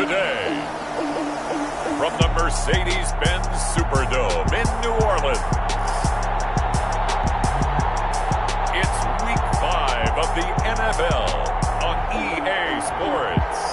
today, from the Mercedes-Benz Superdome in New Orleans, it's Week 5 of the NFL on EA Sports.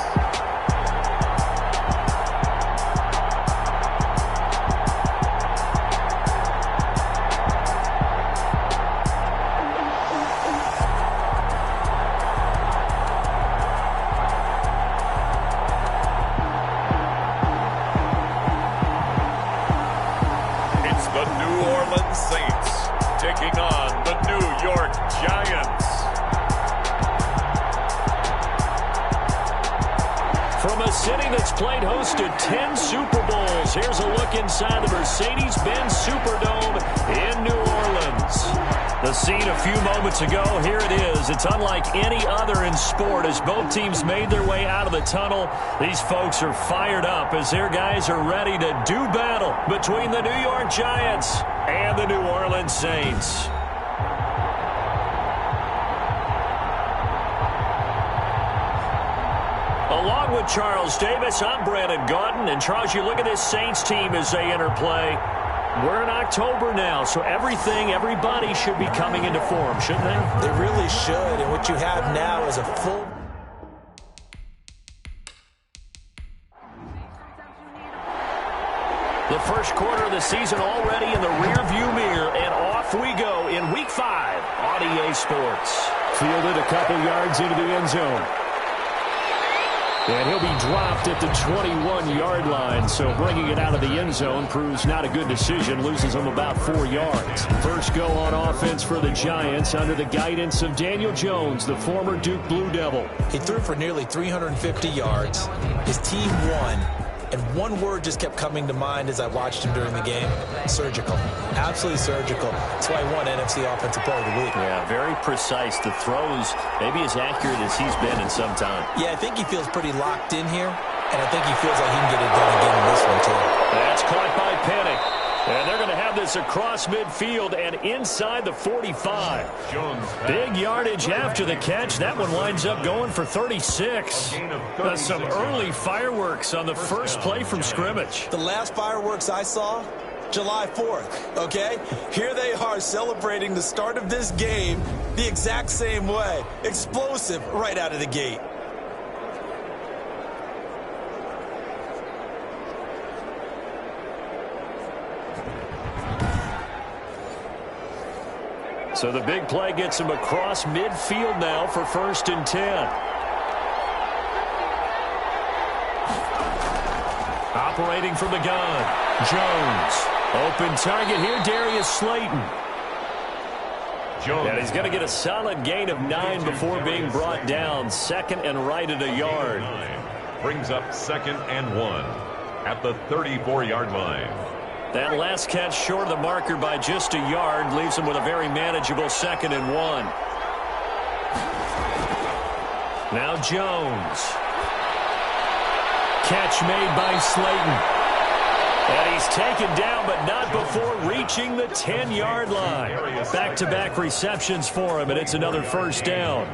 Played host to 10 Super Bowls. Here's a look inside the Mercedes-Benz Superdome in New Orleans. The scene a few moments ago, here it is. It's unlike any other in sport as both teams made their way out of the tunnel. These folks are fired up as their guys are ready to do battle between the New York Giants and the New Orleans Saints. Along with Charles Davis, I'm Brandon Gaudin. And Charles, you look at this Saints team as they enter play. We're in October now, so everybody should be coming into form, shouldn't they? They really should, and what you have now is a full... The first quarter of the season already in the rearview mirror, and off we go in Week 5 on EA Sports. Fielded a couple yards into the end zone. And he'll be dropped at the 21-yard line, so bringing it out of the end zone proves not a good decision, loses him about 4 yards. First go on offense for the Giants under the guidance of Daniel Jones, the former Duke Blue Devil. He threw for nearly 350 yards. His team won. And one word just kept coming to mind as I watched him during the game: surgical. Absolutely surgical. That's why he won NFC Offensive Player of the Week. Yeah, very precise. The throws maybe as accurate as he's been in some time. Yeah, I think he feels pretty locked in here, and I think he feels like he can get it done again in this one, too. That's caught by Penny. And they're going to have this across midfield and inside the 45. Big yardage after the catch. That one winds up going for 36. Some early fireworks on the first play from scrimmage. The last fireworks I saw, July 4th, okay? Here they are celebrating the start of this game the exact same way. Explosive right out of the gate. So the big play gets him across midfield now for 1st and 10. Operating from the gun, Jones. Open target here, Darius Slayton. And he's going to get a solid gain of 9 before being brought down. 2nd and right at a yard. Brings up 2nd and 1 at the 34-yard line. That last catch short of the marker by just a yard leaves him with a very manageable 2nd and 1. Now Jones. Catch made by Slayton. And he's taken down, but not before reaching the 10-yard line. Back-to-back receptions for him, and it's another first down.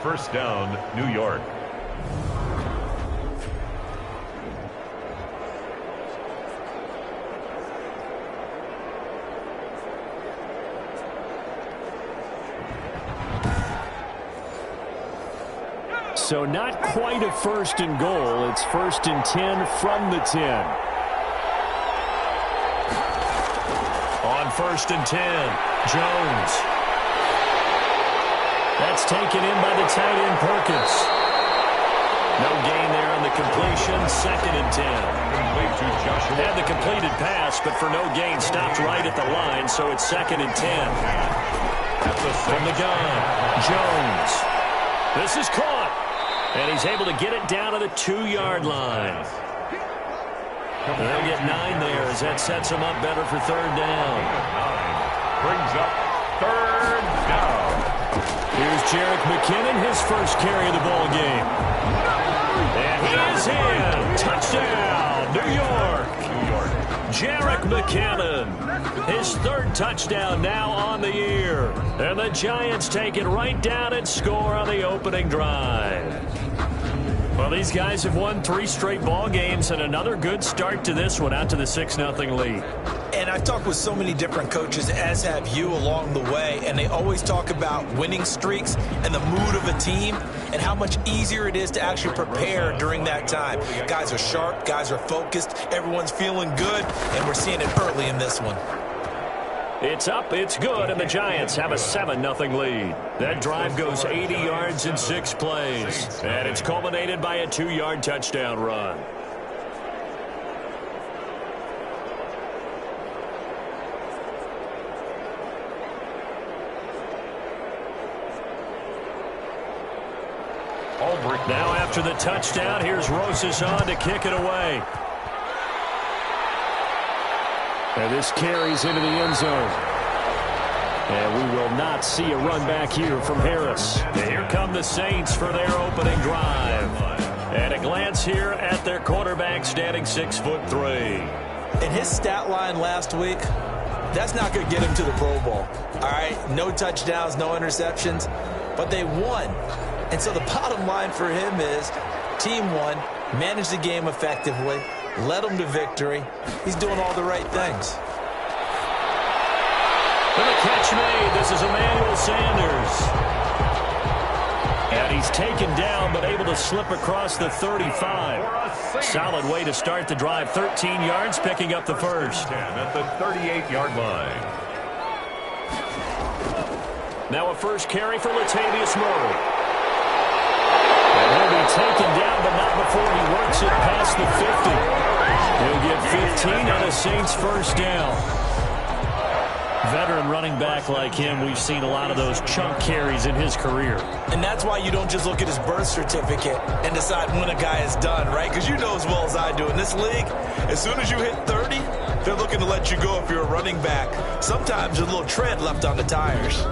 First down, New York. So not quite a 1st and goal. It's 1st and 10 from the 10. On 1st and 10, Jones. That's taken in by the tight end Perkins. No gain there on the completion. 2nd and 10. Had the completed pass, but for no gain, stopped right at the line, so it's 2nd and 10. From the gun, Jones. This is caught. And he's able to get it down to the 2-yard line. They'll get 9 there as that sets him up better for 3rd down. Brings up 3rd down. Here's Jerick McKinnon, his first carry of the ball game. And he is in. Touchdown, New York. Jerick McKinnon, his 3rd touchdown now on the year. And the Giants take it right down and score on the opening drive. Well, these guys have won 3 straight ball games and another good start to this one out to the 6-0 lead. And I've talked with so many different coaches, as have you, along the way, and they always talk about winning streaks and the mood of a team and how much easier it is to actually prepare during that time. Guys are sharp, guys are focused, everyone's feeling good, and we're seeing it early in this one. It's up, it's good, and the Giants have a 7-0 lead. That drive goes 80 yards in 6 plays, and it's culminated by a 2-yard touchdown run. Now after the touchdown, here's Rosas on to kick it away. And this carries into the end zone. And we will not see a run back here from Harris. And here come the Saints for their opening drive. And a glance here at their quarterback standing 6'3". And his stat line last week, that's not going to get him to the Pro Bowl. All right, no touchdowns, no interceptions, but they won. And so the bottom line for him is team won, managed the game effectively, led them to victory. He's doing all the right things. And the catch made. This is Emmanuel Sanders. And he's taken down but able to slip across the 35. Solid way to start the drive. 13 yards, picking up the first. 10 at the 38-yard line. Now a first carry for Latavius Murray. And he'll be taken down, but not before he works it past the 50. He'll get 15 on a Saints first down. Veteran running back like him, we've seen a lot of those chunk carries in his career. And that's why you don't just look at his birth certificate and decide when a guy is done, right? Because you know as well as I do, in this league, as soon as you hit 30, they're looking to let you go if you're a running back. Sometimes there's a little tread left on the tires.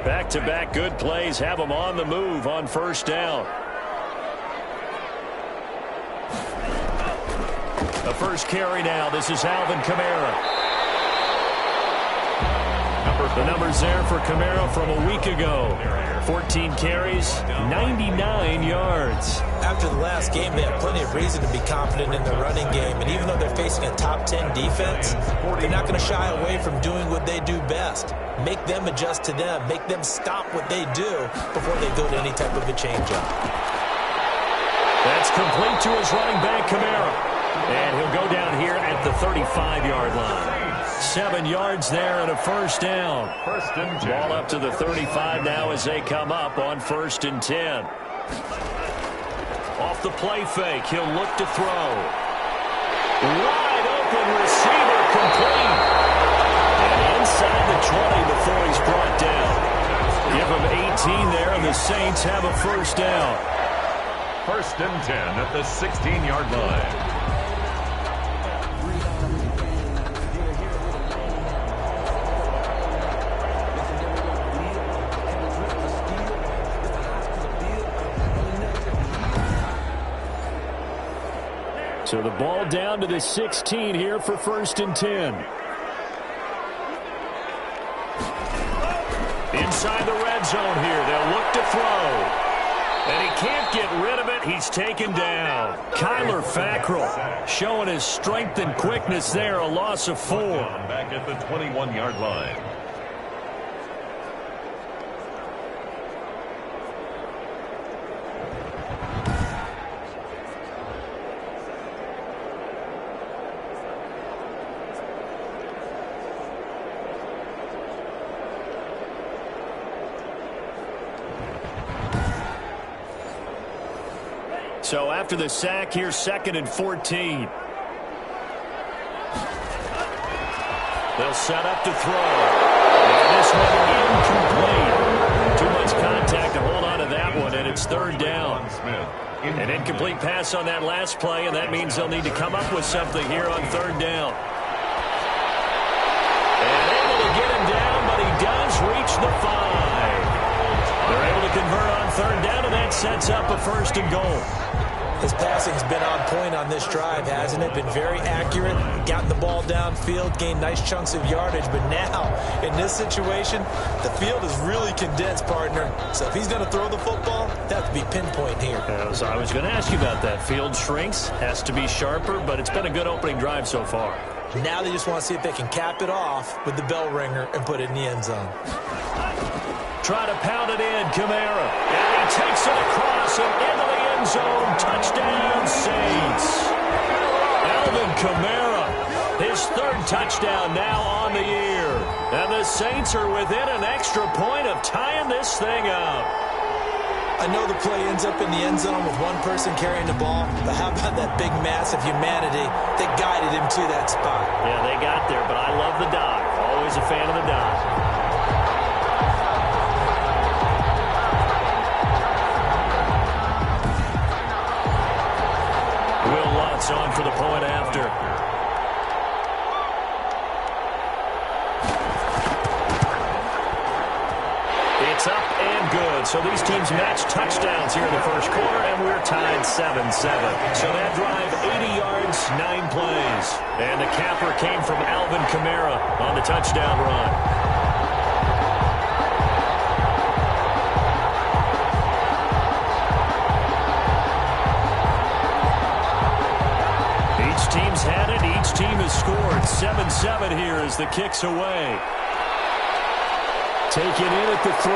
Back-to-back good plays have them on the move on first down. The first carry now. This is Alvin Kamara. The numbers there for Kamara from a week ago. 14 carries, 99 yards. After the last game, they have plenty of reason to be confident in their running game. And even though they're facing a top 10 defense, they're not going to shy away from doing what they do best. Make them adjust to them. Make them stop what they do before they go to any type of a change-up. That's complete to his running back, Kamara. And he'll go down here at the 35-yard line. 7 yards there and a first down. Ball up to the 35 now as they come up on 1st and 10. Off the play fake, he'll look to throw. Wide open receiver, complete. And inside the 20 before he's brought down. Give him 18 there, and the Saints have a first down. 1st and 10 at the 16-yard line. So the ball down to the 16 here for 1st and 10. Inside the red zone here. They'll look to throw. And he can't get rid of it. He's taken down. Kyler Fackrell showing his strength and quickness there. A loss of 4. Back at the 21-yard line. So after the sack, here's 2nd and 14. They'll set up to throw. And this one incomplete. Too much contact to hold on to that one, and it's 3rd down. An incomplete pass on that last play, and that means they'll need to come up with something here on 3rd down. And able to get him down, but he does reach the 5. They're able to convert on 3rd down, and that sets up a 1st and goal. His passing's been on point on this drive, hasn't it? Been very accurate, gotten the ball downfield, gained nice chunks of yardage. But now, in this situation, the field is really condensed, partner. So if he's going to throw the football, that has to be pinpoint here. As I was going to ask you about that. Field shrinks, has to be sharper, but it's been a good opening drive so far. Now they just want to see if they can cap it off with the bell ringer and put it in the end zone. Try to pound it in, Kamara. And he takes it across and into the end zone. Touchdown, Saints. Alvin Kamara, his third touchdown now on the year. And the Saints are within an extra point of tying this thing up. I know the play ends up in the end zone with one person carrying the ball, but how about that big mass of humanity that guided him to that spot? Yeah, they got there, but I love the dive. Always a fan of the dive. On for the point after. It's up and good. So these teams match touchdowns here in the first quarter, and we're tied 7-7. So that drive, 80 yards, 9 plays. And the capper came from Alvin Kamara on the touchdown run. Team's had it. Each team has scored. 7-7 here as the kick's away. Taken in at the 3.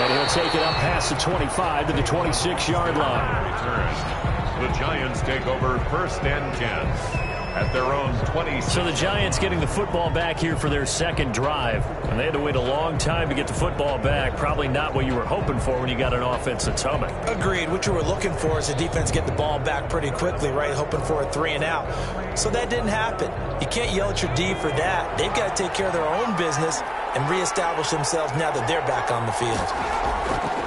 And he'll take it up past the 25 to the 26-yard line. Return. The Giants take over 1st and 10 at their own 26. So the Giants getting the football back here for their second drive. And they had to wait a long time to get the football back. Probably not what you were hoping for when you got an offense that's humming. Agreed. What you were looking for is the defense get the ball back pretty quickly, right? Hoping for a 3 and out. So that didn't happen. You can't yell at your D for that. They've got to take care of their own business and reestablish themselves now that they're back on the field.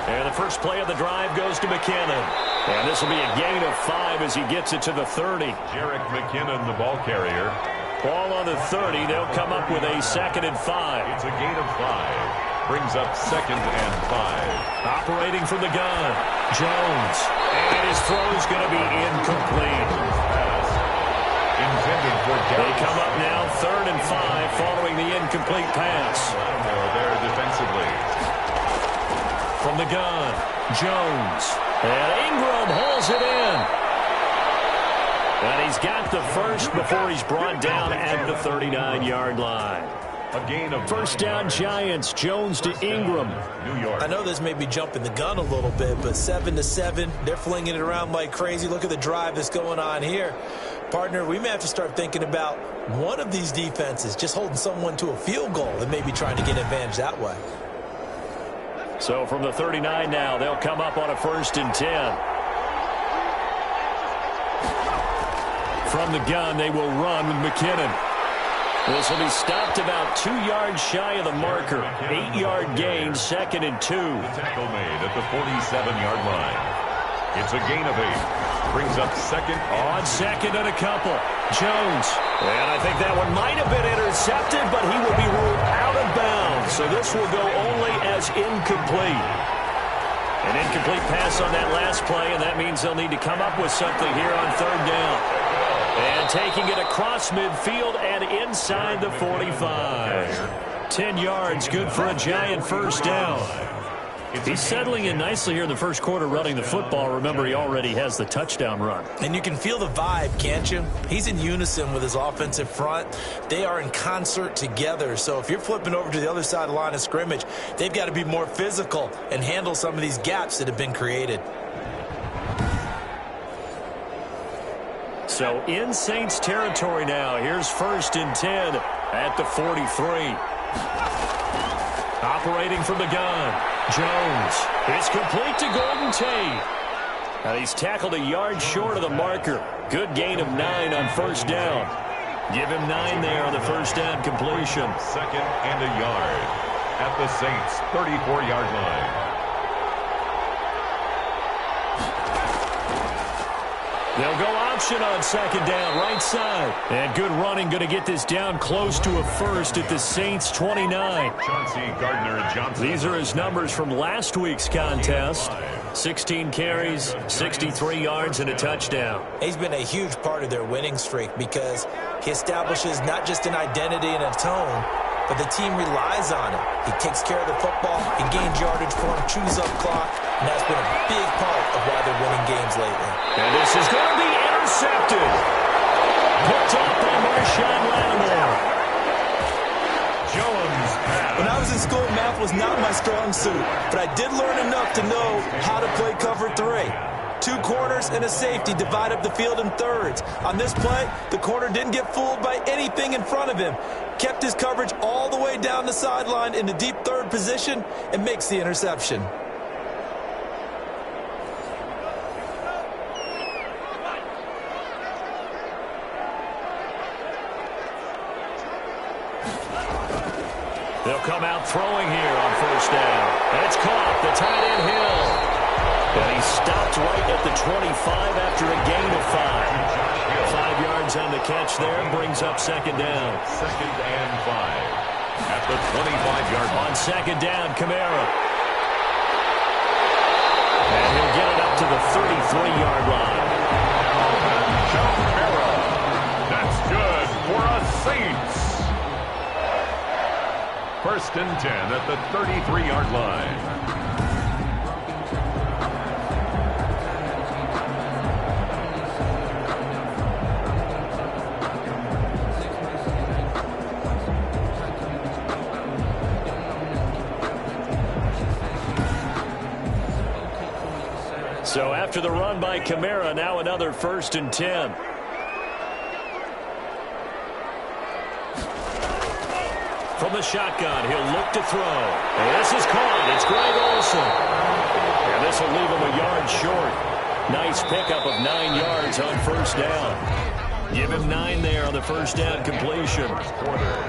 And the first play of the drive goes to McKinnon. And this will be a gain of 5 as he gets it to the 30. Jerick McKinnon, the ball carrier. Ball on the 30. They'll come up with a 2nd and 5. It's a gain of 5. Brings up 2nd and 5. Operating from the gun, Jones. And his throw's going to be incomplete. Pass. Intended for Dallas. They come up now 3rd and 5 following the incomplete pass. Lattimore there defensively. From the gun, Jones. And Ingram holds it in. And he's got the first before he's brought down at the 39-yard line. A gain of 1st down Giants, Jones to Ingram. New York. I know this may be jumping the gun a little bit, but 7-7, they're flinging it around like crazy. Look at the drive that's going on here. Partner, we may have to start thinking about one of these defenses just holding someone to a field goal and maybe trying to get advantage that way. So from the 39 now, they'll come up on a 1st and 10. From the gun, they will run with McKinnon. This will be stopped about 2 yards shy of the marker. 8-yard gain, 2nd and 2. The tackle made at the 47-yard line. It's a gain of 8. Brings up 2nd. On 2nd and a couple. Jones. And I think that one might have been intercepted, but he will be ruled out of bounds. So this will go only as incomplete. An incomplete pass on that last play, and that means they'll need to come up with something here on 3rd down. And taking it across midfield and inside the 45. 10 yards, good for a Giant 1st down. He's settling in nicely here in the first quarter running the football. Remember, he already has the touchdown run. And you can feel the vibe, can't you? He's in unison with his offensive front. They are in concert together. So if you're flipping over to the other side of the line of scrimmage, they've got to be more physical and handle some of these gaps that have been created. So in Saints territory now. Here's 1st and 10 at the 43. Operating from the gun, Jones. It's complete to Golden Tate. And he's tackled a yard short of the marker. Good gain of 9 on 1st down. Give him 9 there on the 1st down completion. 2nd and a yard at the Saints' 34-yard line. They'll go option on 2nd down, right side. And good running, going to get this down close to a 1st at the Saints' 29. Chauncey Gardner-Johnson. These are his numbers from last week's contest. 16 carries, 63 yards, and a touchdown. He's been a huge part of their winning streak because he establishes not just an identity and a tone, but the team relies on it. He takes care of the football, he gains yardage for him, chews up clock, and that's been a big part of why they're winning games lately. And this is going to be intercepted. Picked off by Marshawn Lattimore. Jones pass. When I was in school, math was not my strong suit, but I did learn enough to know how to play cover 3. 2 corners and a safety divide up the field in thirds. On this play, the corner didn't get fooled by anything in front of him. Kept his coverage all the way down the sideline in the deep third position and makes the interception. They'll come out throwing here on first down. And it's caught. The tight end Hill. And he stopped right at the 25 after a gain of 5. 5 yards on the catch there. Brings up second down. 2nd and 5. At the 25-yard line. On second down, Kamara. And he'll get it up to the 33-yard line. Kamara. That's good for a Saints. 1st and 10 at the 33-yard line. So after the run by Kamara, now another 1st and 10. From the shotgun, he'll look to throw. And this is caught. It's Greg Olsen. And this will leave him a yard short. Nice pickup of 9 yards on first down. Give him 9 there on the first down completion.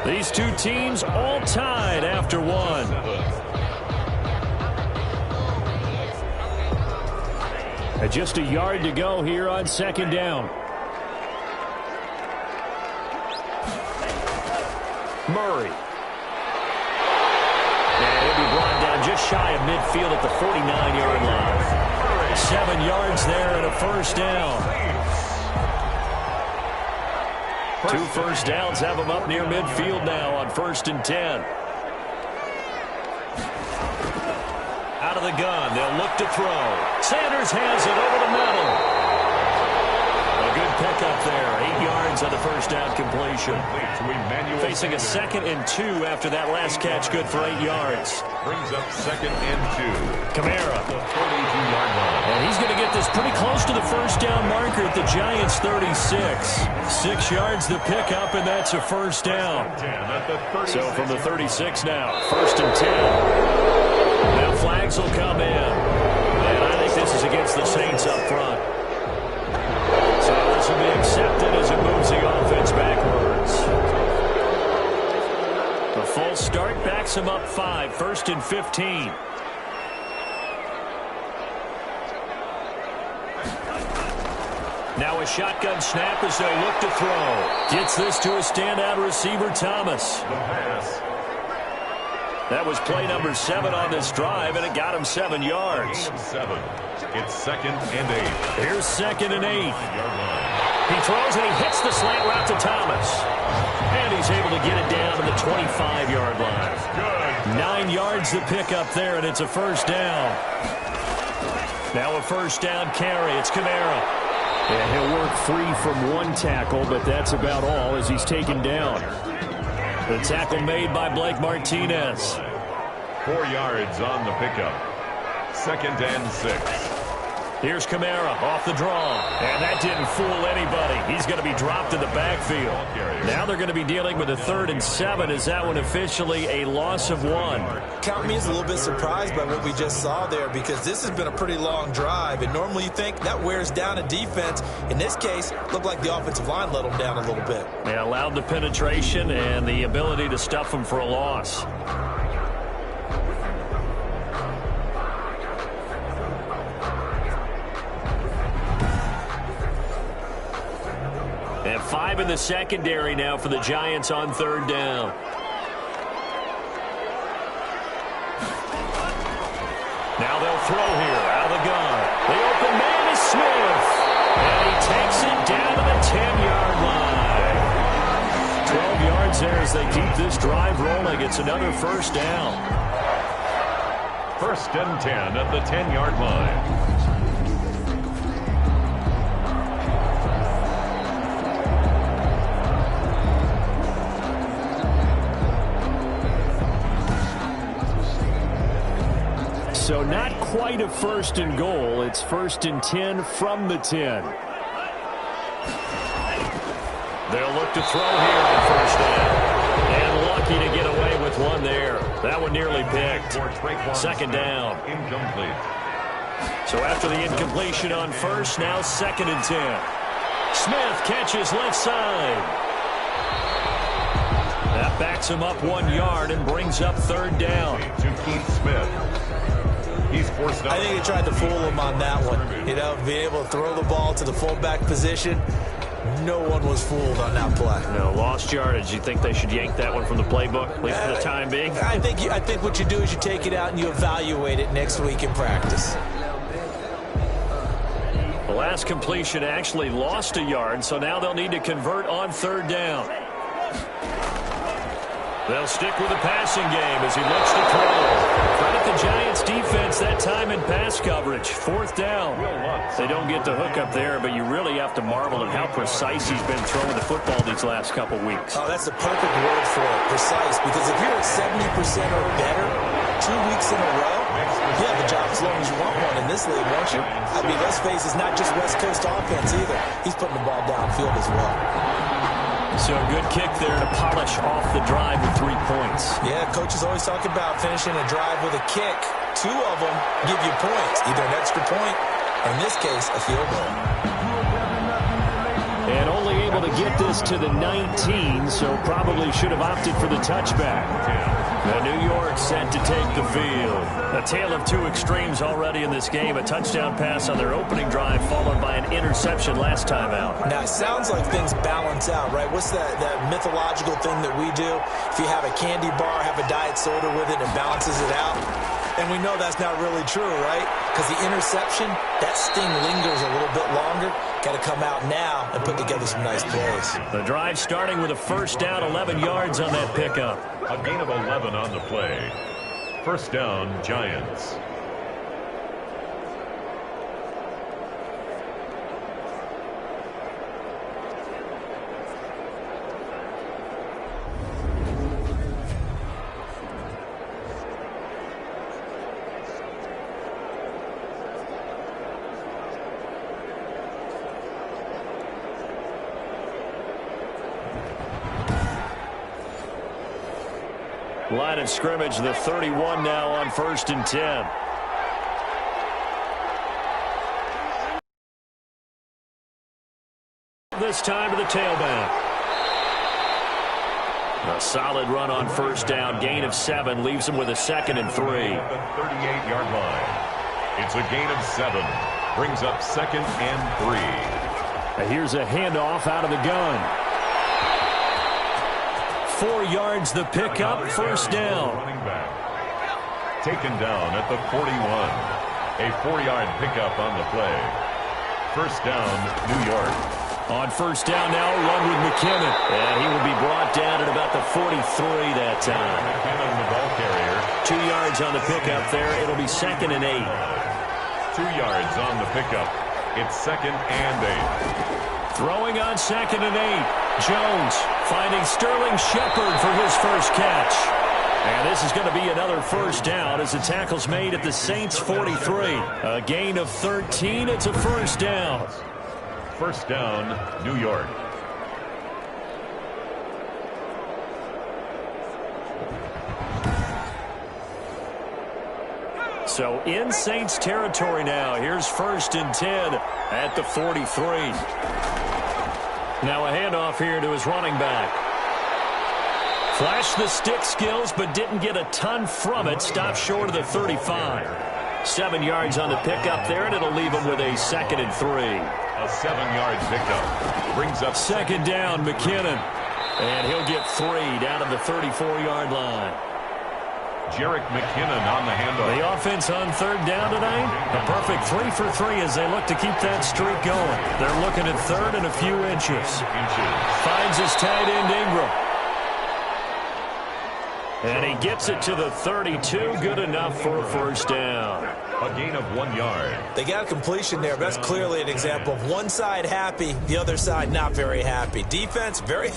These two teams all tied after 1. And just a yard to go here on second down. Murray. And he'll be brought down just shy of midfield at the 49-yard line. 7 yards there and a first down. 2 first downs have him up near midfield now on 1st and 10. Out of the gun, they'll look to throw. Sanders has it over the middle. A good pickup there. 8 yards on the first down completion. Facing a 2nd and 2 after that last catch, good for 8 yards. Brings up 2nd and 2. Kamara. The 42-yard line. And he's going to get this pretty close to the first down marker at the Giants' 36. 6 yards the pickup, and that's a first down. So from the 36 now, 1st and 10. Now flags will come in. And I think this is against the Saints up front. So this will be accepted as it moves the offense backwards. The full start backs him up 5, 1st and 15. Now a shotgun snap as they look to throw. Gets this to a standout receiver, Thomas. The pass. That was play number 7 on this drive, and it got him 7 yards. 7. It's 2nd and 8. Here's 2nd and 8. He throws and he hits the slant route to Thomas. And he's able to get it down to the 25-yard line. Good. 9 yards to pick up there, and it's a first down. Now a first down carry. It's Kamara. And he'll work free from 1 tackle, but that's about all as he's taken down. The tackle made by Blake Martinez. 4 yards on the pickup. 2nd and 6. Here's Kamara off the draw. And that didn't fool anybody. He's going to be dropped in the backfield. Now they're going to be dealing with a 3rd and 7. Is that one officially a loss of 1? Count me as a little bit surprised by what we just saw there because this has been a pretty long drive. And normally you think that wears down a defense. In this case, looked like the offensive line let them down a little bit. They allowed the penetration and the ability to stuff them for a loss. And 5 in the secondary now for the Giants on 3rd down. Now they'll throw here out of the gun. 10-yard line. 12 yards there as they keep this drive rolling. It's another first down. 1st and 10 at the 10-yard line. So not quite a 1st and goal. It's 1st and 10 from the 10. They'll look to throw here on 1st down. And lucky to get away with one there. That one nearly picked. 2nd down. Incomplete. So after the incompletion on 1st, now 2nd and 10. Smith catches left side. That backs him up 1 yard and brings up 3rd down. To Keith Smith. He's forced out. I think he tried to fool him on that one. You know, being able to throw the ball to the fullback position. No one was fooled on that play. No, lost yardage. You think they should yank that one from the playbook, at least for the time being? I think what you do is you take it out and you evaluate it next week in practice. The last completion actually lost a yard, so now they'll need to convert on 3rd down. They'll stick with the passing game as he looks to throw. Credit the Giants defense that time in pass coverage. 4th down. They don't get the hook up there, but you really have to marvel at how precise he's been throwing the football these last couple weeks. Oh, that's the perfect word for it, precise. Because if you're at 70% or better 2 weeks in a row, you have a job as long as you want one in this league, won't you? I mean, let's face it, it's not just West Coast offense either. He's putting the ball downfield as well. So a good kick there to polish off the drive with 3 points. Yeah, coaches always talk about finishing a drive with a kick. 2 of them give you points, either an extra point, or in this case, a field goal. And only able to get this to the 19, so probably should have opted for the touchback. The New York set to take the field. A tale of 2 extremes already in this game. A touchdown pass on their opening drive followed by an interception last time out. Now, it sounds like things balance out, right? What's that mythological thing that we do? If you have a candy bar, have a diet soda with it, and balances it out. And we know that's not really true, right? Because the interception, that sting lingers a little bit longer. Got to come out now and put together some nice plays. The drive starting with a 1st down, 11 yards on that pickup. A gain of 11 on the play. 1st down, Giants. Line of scrimmage, the 31 now on 1st and 10. This time to the tailback. A solid run on 1st down. Gain of 7 leaves him with a 2nd and 3. The 38-yard line. It's a gain of 7. Brings up 2nd and 3. Now here's a handoff out of the gun. 4 yards the pickup, 1st down. Running back. Taken down at the 41. A 4-yard pickup on the play. 1st down, New York. On 1st down now, run with McKinnon. And he will be brought down at about the 43 that time. McKinnon, the ball carrier. 2 yards on the pickup there. It'll be 2nd and 8. 2 yards on the pickup. It's 2nd and 8. Throwing on 2nd and 8. Jones finding Sterling Shepard for his first catch. And this is going to be another 1st down as the tackle's made at the Saints 43. A gain of 13. It's a 1st down. 1st down, New York. So in Saints territory now. Here's 1st and 10 at the 43. Now a handoff here to his running back. Flashed the stick skills, but didn't get a ton from it. Stopped short of the 35. 7 yards on the pickup there, and it'll leave him with a 2nd and 3. A 7-yard pickup. Brings up 2nd down, McKinnon. And he'll get 3 down to the 34-yard line. Jerick McKinnon on the handoff. The offense on third down tonight, a perfect 3 for 3 as they look to keep that streak going. They're looking at third and a few inches. Finds his tight end Ingram. And he gets it to the 32. Good enough for a first down. A gain of 1 yard. They got a completion there. That's clearly an example of one side happy, the other side not very happy. Defense, very,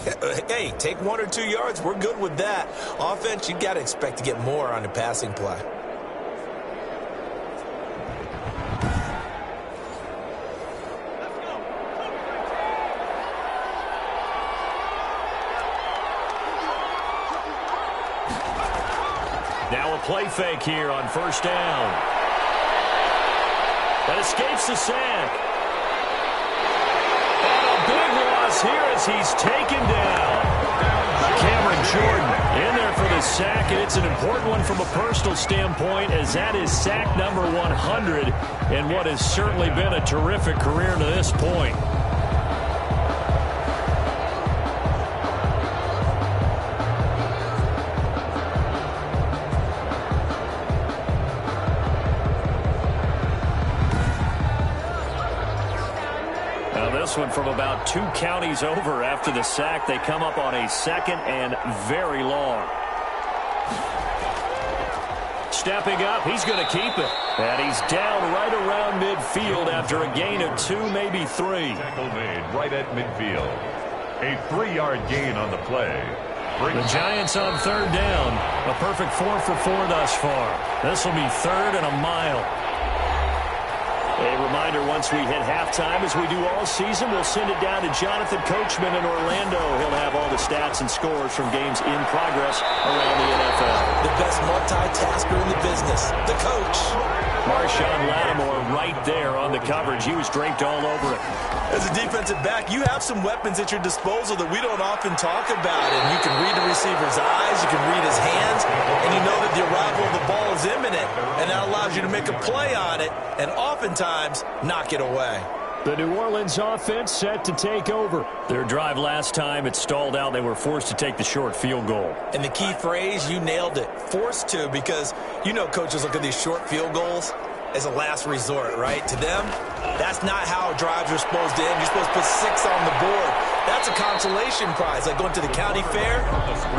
hey, take 1 or 2 yards. We're good with that. Offense, you got to expect to get more on the passing play. Now a play fake here on first down. That escapes the sack. And a big loss here as he's taken down. Cameron Jordan in there for the sack, and it's an important one from a personal standpoint as that is sack number 100 in what has certainly been a terrific career to this point. This one from about 2 counties over after the sack. They come up on a second and very long. Stepping up, he's going to keep it. And he's down right around midfield after a gain of 2, maybe 3. Tackle made right at midfield. A 3-yard gain on the play. The Giants on third down. A perfect 4 for 4 thus far. This will be third and a mile. A reminder, once we hit halftime, as we do all season, we'll send it down to Jonathan Coachman in Orlando. He'll have all the stats and scores from games in progress around the NFL. The best multitasker in the business, the coach. Marshawn Lattimore right there on the coverage. He was draped all over it. As a defensive back, you have some weapons at your disposal that we don't often talk about. And you can read the receiver's eyes, you can read his hands, and you know that the arrival of the ball is imminent. And that allows you to make a play on it and oftentimes knock it away. The New Orleans offense set to take over. Their drive last time, it stalled out. They were forced to take the short field goal. And the key phrase, you nailed it, forced to, because you know coaches look at these short field goals as a last resort, right? To them, that's not how drives are supposed to end. You're supposed to put 6 on the board. That's a consolation prize. Like going to the county fair,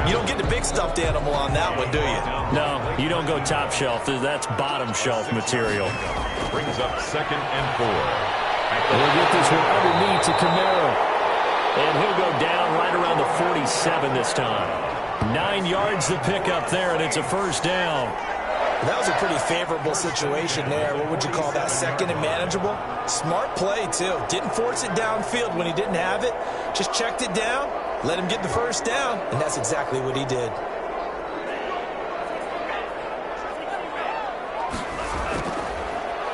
you don't get the big stuffed animal on that one, do you? No, you don't go top shelf. That's bottom shelf material. Brings up 2nd and 4. We'll get this one underneath to Camaro. And he'll go down right around the 47 this time. 9 yards to pick up there, and it's a first down. That was a pretty favorable situation there. What would you call that? Second and manageable? Smart play, too. Didn't force it downfield when he didn't have it. Just checked it down, let him get the first down, and that's exactly what he did.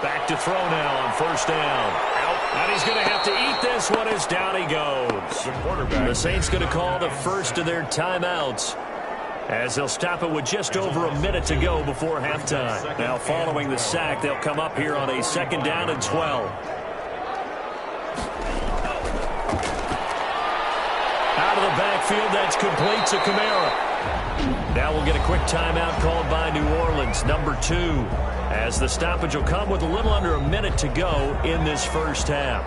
Back to throw now on first down. And he's going to have to eat this one as down he goes. The Saints going to call the first of their timeouts as they'll stop it with just over a minute to go before halftime. Now following the sack, they'll come up here on a 2nd down and 12. Out of the backfield, that's complete to Kamara. Now we'll get a quick timeout called by New Orleans, number 2. As the stoppage will come with a little under a minute to go in this first half.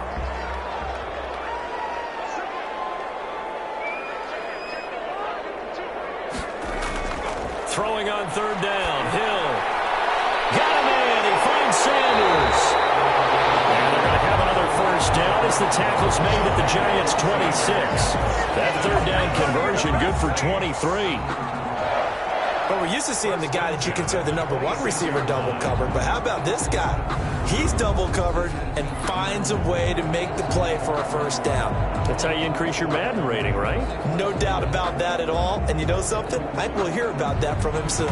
Throwing on third down, Hill. Got him in, he finds Sanders. And they're going to have another first down as the tackle's made at the Giants' 26. That third down conversion good for 23. But we're used to seeing the guy that you consider the number 1 receiver double covered. But how about this guy? He's double covered and finds a way to make the play for a first down. That's how you increase your Madden rating, right? No doubt about that at all. And you know something? I think we'll hear about that from him soon.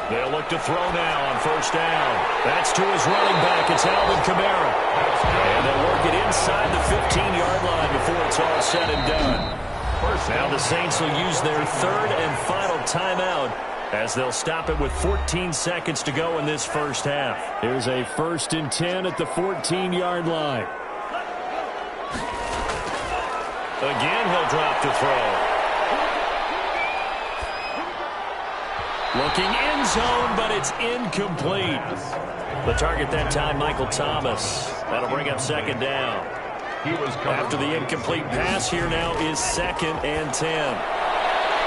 They'll look to throw now on first down. That's to his running back. It's Alvin Kamara. And they'll work it inside the 15-yard line before it's all said and done. Now the Saints will use their 3rd and final timeout as they'll stop it with 14 seconds to go in this first half. Here's a 1st and 10 at the 14-yard line. Again, he'll drop to throw. Looking end zone, but it's incomplete. The target that time, Michael Thomas. That'll bring up second down. After the incomplete pass, here now is 2nd and 10.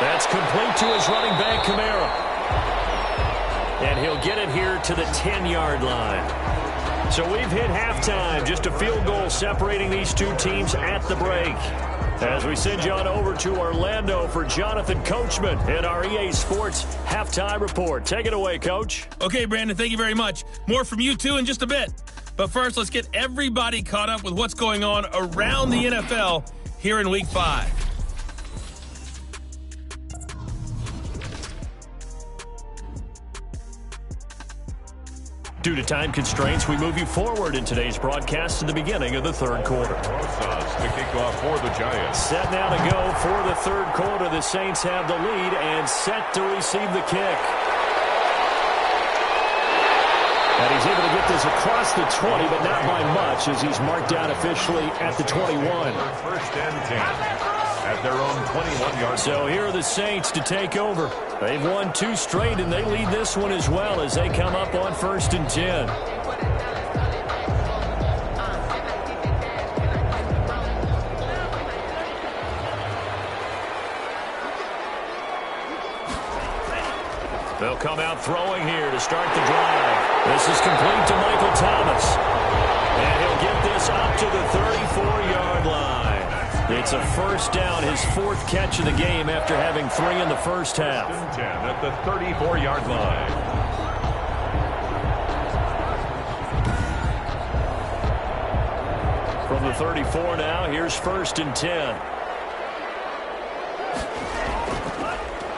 That's complete to his running back, Kamara. And he'll get it here to the 10-yard line. So we've hit halftime. Just a field goal separating these two teams at the break. As we send you on over to Orlando for Jonathan Coachman in our EA Sports Halftime Report. Take it away, Coach. Okay, Brandon, thank you very much. More from you two in just a bit. But first, let's get everybody caught up with what's going on around the NFL here in Week 5. Due to time constraints, we move you forward in today's broadcast to the beginning of the third quarter. The kickoff for the Giants. Set now to go for the third quarter. The Saints have the lead and set to receive the kick. And he's able to get this across the 20, but not by much, as he's marked down officially at the 21. First and 10 at their own 21-yard. So here are the Saints to take over. They've won 2 straight, and they lead this one as well as they come up on 1st and 10. They'll come out throwing here to start the drive. This is complete to Michael Thomas. And he'll get this up to the 34-yard line. It's a first down, his 4th catch of the game after having 3 in the first half. 10 at the 34-yard line. From the 34 now, here's 1st and 10.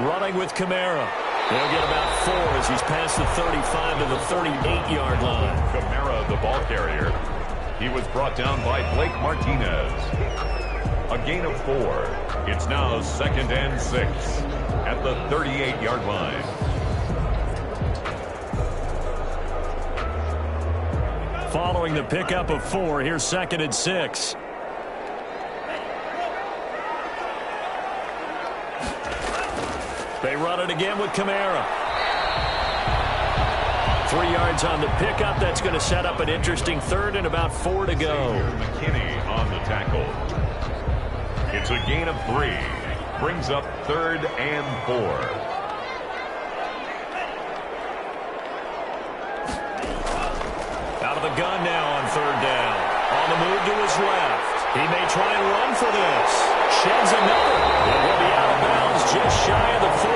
Running with Kamara. He'll get about 4 as he's past the 35 to the 38-yard line. Kamara, the ball carrier. He was brought down by Blake Martinez. A gain of 4. It's now 2nd and 6 at the 38-yard line. Following the pickup of 4, here's 2nd and 6. They run it again with Kamara. 3 yards on the pickup. That's going to set up an interesting 3rd and about 4 to go. McKinney on the tackle. It's a gain of 3. Brings up 3rd and 4. Out of the gun now on 3rd down. On the move to his left. He may try and run for this. Sheds another. And he'll be out of bounds just shy of the 40.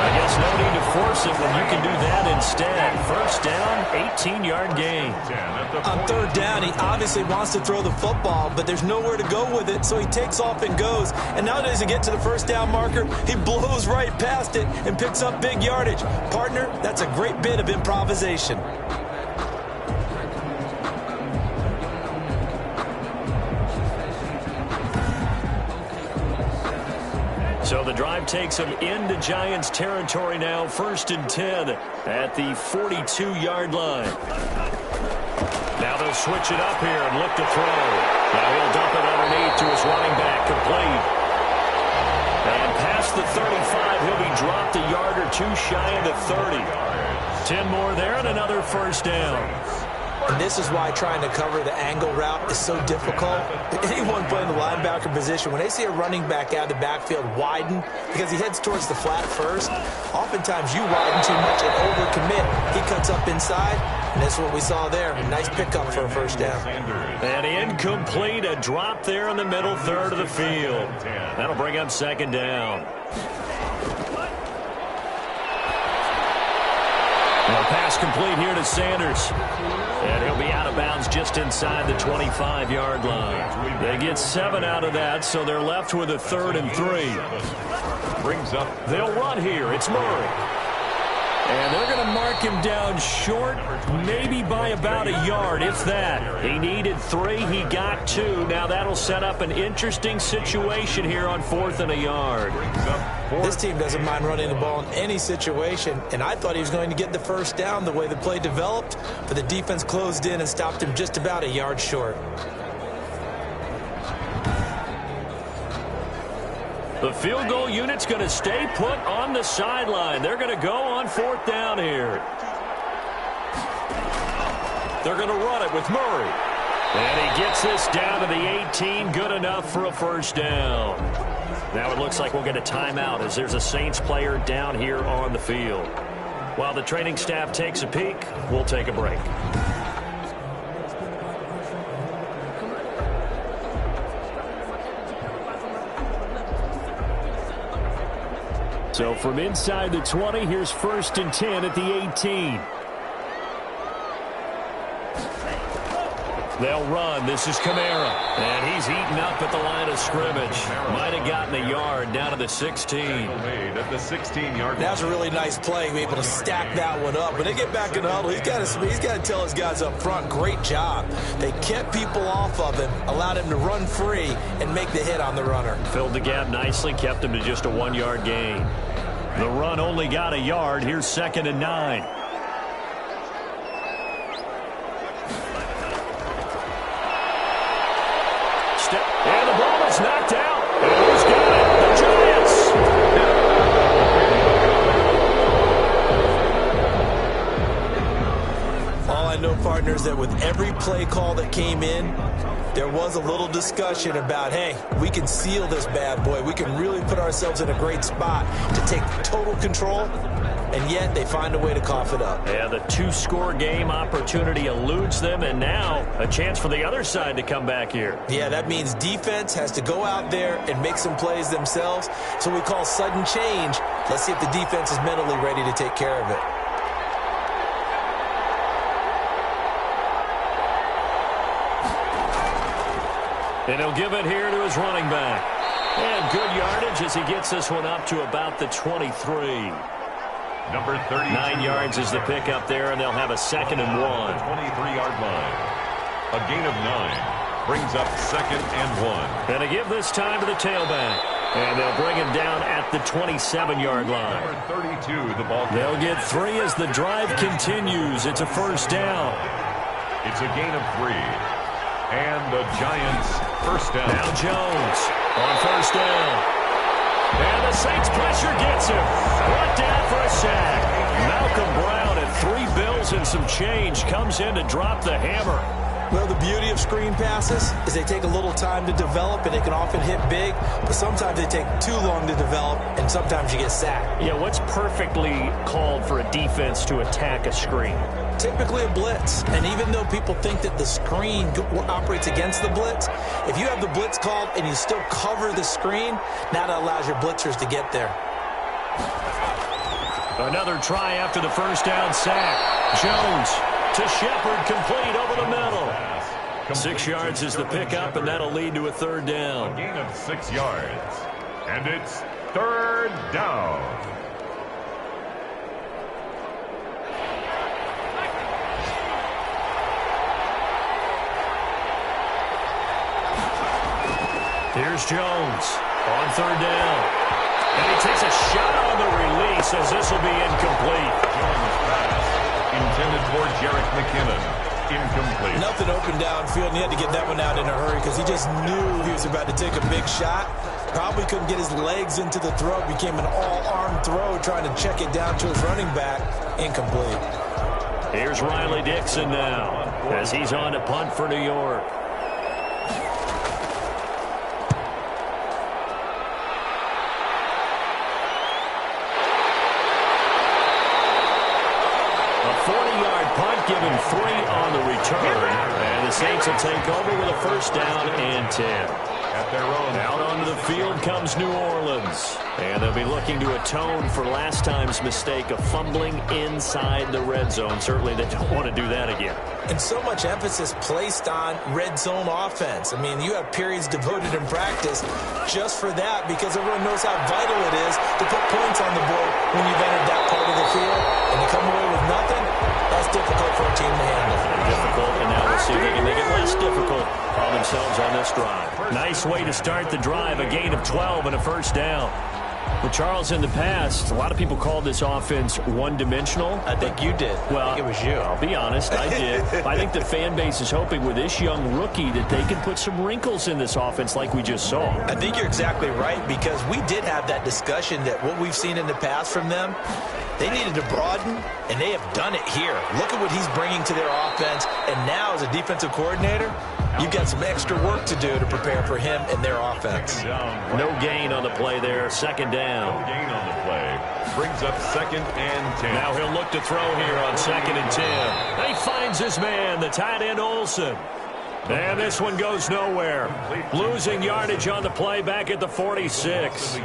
I guess no need to force it when you can do that instead. First down, 18-yard gain. On 3rd down, he obviously wants to throw the football, but there's nowhere to go with it, so he takes off and goes. And nowadays, to get to the first down marker, he blows right past it and picks up big yardage. Partner, that's a great bit of improvisation. So the drive takes him into Giants territory now. 1st and 10 at the 42-yard line. Now they'll switch it up here and look to throw. Now he'll dump it underneath to his running back, complete. And past the 35, he'll be dropped a yard or 2 shy of the 30. 10 more there and another first down. And this is why trying to cover the angle route is so difficult. Anyone playing the linebacker position, when they see a running back out of the backfield widen, because he heads towards the flat first, oftentimes you widen too much and overcommit. He cuts up inside, and that's what we saw there. A nice pickup for a first down. And incomplete, a drop there in the middle third of the field. That'll bring up 2nd down. Now pass complete here to Sanders. And he'll be out of bounds just inside the 25-yard line. They get 7 out of that, so they're left with a 3rd and 3. Brings up. They'll run here. It's Murray. And they're going to mark him down short, maybe by about a yard, if that. He needed 3. He got 2. Now that'll set up an interesting situation here on 4th and a yard. This team doesn't mind running the ball in any situation, and I thought he was going to get the first down the way the play developed, but the defense closed in and stopped him just about a yard short. The field goal unit's going to stay put on the sideline. They're going to go on 4th down here. They're going to run it with Murray. And he gets this down to the 18. Good enough for a first down. Now it looks like we'll get a timeout as there's a Saints player down here on the field. While the training staff takes a peek, we'll take a break. So from inside the 20, here's 1st and 10 at the 18. They'll run. This is Kamara. And he's eaten up at the line of scrimmage. Might have gotten a yard down to the 16. At the 16-yard line. That's a really nice play, be able to stack that one up. When they get back in the huddle, he's got to tell his guys up front, great job. They kept people off of him, allowed him to run free, and make the hit on the runner. Filled the gap nicely, kept him to just a 1-yard gain. The run only got a yard. Here's 2nd and 9. And the ball is knocked out. And who's got it? The Giants. All I know, partners, that with every play call that came in, there was a little discussion about, hey, we can seal this bad boy. We can really put ourselves in a great spot to take total control, and yet they find a way to cough it up. Yeah, the 2-score game opportunity eludes them, and now a chance for the other side to come back here. Yeah, that means defense has to go out there and make some plays themselves. So we call sudden change. Let's see if the defense is mentally ready to take care of it. And he'll give it here to his running back. And good yardage as he gets this one up to about the 23. Number 30. 9 yards is the pickup there, and they'll have a 2nd and 1. 23-yard line. A gain of 9 brings up 2nd and 1. And they give this time to the tailback. And they'll bring him down at the 27-yard line. Number 32, the ball. They'll get 3 as the drive continues. It's a first down. It's a gain of 3. And the Giants first down. Now Jones on first down. And the Saints pressure gets him. Brought down for a sack. Malcolm Brown at 3 bills and some change comes in to drop the hammer. Well, the beauty of screen passes is they take a little time to develop, and they can often hit big, but sometimes they take too long to develop, and sometimes you get sacked. Yeah, what's perfectly called for a defense to attack a screen? Typically a blitz, and even though people think that the screen operates against the blitz, if you have the blitz called and you still cover the screen, now that allows your blitzers to get there. Another try after the first down sack. Jones to Shepard, complete over the middle. 6 yards is the pickup, and that'll lead to a 3rd down. A gain of 6 yards. And it's 3rd down. Here's Jones on 3rd down. And he takes a shot on the release as this will be incomplete. Jones pass intended for Jerick McKinnon. Incomplete. Nothing open downfield, and he had to get that one out in a hurry because he just knew he was about to take a big shot. Probably couldn't get his legs into the throw. Became an all-arm throw, trying to check it down to his running back. Incomplete. Here's Riley Dixon now as he's on to punt for New York. Given 3 on the return, and the Saints will take over with a first down and 10. At their own. Out onto the field comes New Orleans, and they'll be looking to atone for last time's mistake of fumbling inside the red zone. Certainly they don't want to do that again. And so much emphasis placed on red zone offense. I mean, you have periods devoted in practice just for that because everyone knows how vital it is to put points on the board when you've entered that part of the field, and to come away with nothing, that's difficult for a team to handle. Difficult, and now we'll see if they can make it less difficult on themselves on this drive. Nice way to start the drive, a gain of 12 and a first down. Well, Charles, in the past, a lot of people called this offense one-dimensional. I think you did. Well, I think it was you. I'll be honest, I did. I think the fan base is hoping with this young rookie that they can put some wrinkles in this offense like we just saw. I think you're exactly right, because we did have that discussion that what we've seen in the past from them, they needed to broaden, and they have done it here. Look at what he's bringing to their offense, and now as a defensive coordinator, you've got some extra work to do to prepare for him and their offense. No gain on the play there. Second down. No gain on the play. Brings up 2nd and 10. Now he'll look to throw here on 2nd and 10. He finds his man, the tight end Olsen. And this one goes nowhere. Losing yardage on the play back at the 46.